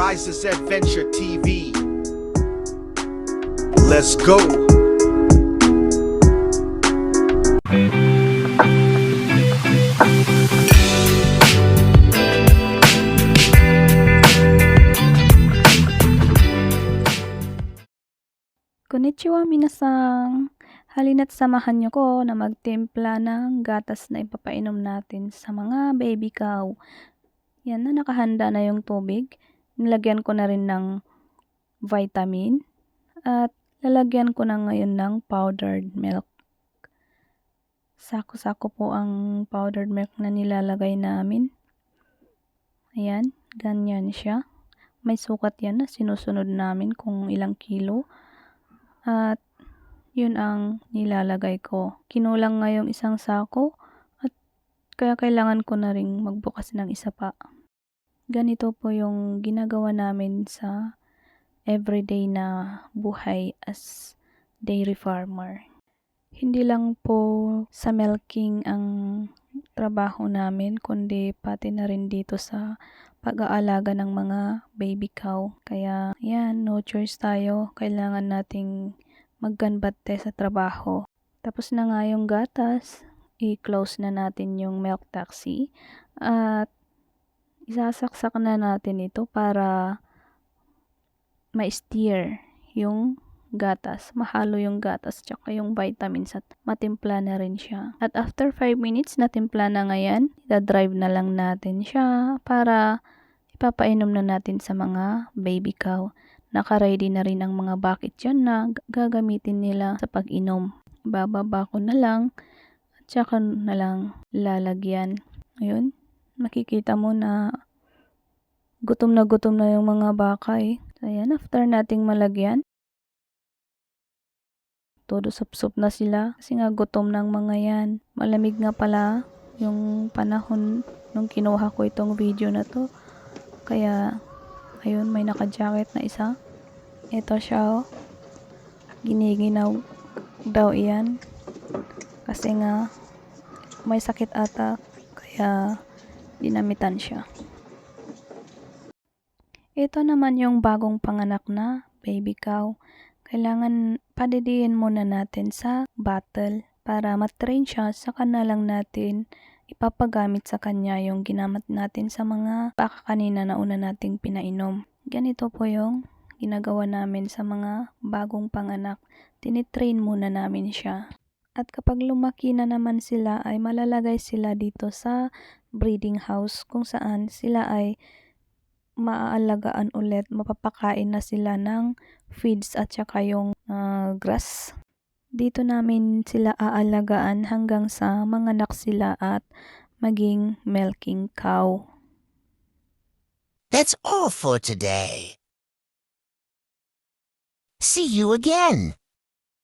Rises Adventure TV. Let's go. Konnichiwa minasang! Halina't samahan niyo ko na magtimpla ng gatas na ipapainom natin sa mga baby cow. Yan na, nakahanda na yung tubig. Nilagyan ko na rin ng vitamin at lalagyan ko na ngayon ng powdered milk. Sako-sako po ang powdered milk na nilalagay namin. Ayan, ganyan siya. May sukat yan na sinusunod namin kung ilang kilo. At yun ang nilalagay ko. Kinulang nga yung isang sako at kaya kailangan ko na ring magbukas ng isa pa. Ganito po yung ginagawa namin sa everyday na buhay as dairy farmer. Hindi lang po sa milking ang trabaho namin, kundi pati na rin dito sa pag-aalaga ng mga baby cow. Kaya yan, no choice tayo. Kailangan nating magganbatte sa trabaho. Tapos na nga yung gatas, i-close na natin yung milk taxi at isasaksak na natin ito para ma-steer yung gatas, mahalo yung gatas tsaka yung vitamins at matimpla na rin siya. At after 5 minutes na timpla na ngayon, i-drive na lang natin siya para ipapainom na natin sa mga baby cow. Naka-ready na rin ang mga bucket dyan na gagamitin nila sa pag-inom. Bababa ko na lang at saka na lang lalagyan. Ayun, makikita mo na gutom na yung mga baka eh. So, ayan, after nating malagyan, todo sup-sup na sila kasi nga gutom ng mga yan. Malamig nga pala yung panahon nung kinuha ko itong video na to. Kaya ayun, may naka-jacket na isa. Ito siya, oh. Giniginaw daw iyan. Kasi nga, may sakit ata. Kaya, dinamitan siya. Ito naman yung bagong panganak na baby cow. Kailangan padidiin muna natin sa bottle para matrain siya. Saka na lang natin ipapagamit sa kanya yung ginamit natin sa mga baka kanina na una nating pinainom. Ganito po yung ginagawa namin sa mga bagong panganak. Tinitrain muna namin siya. At kapag lumaki na naman sila ay malalagay sila dito sa breeding house kung saan sila ay maaalagaan ulit. Mapapakain na sila ng feeds at saka yung grass. Dito namin sila aalagaan hanggang sa manganak sila at maging milking cow. That's all for today. See you again.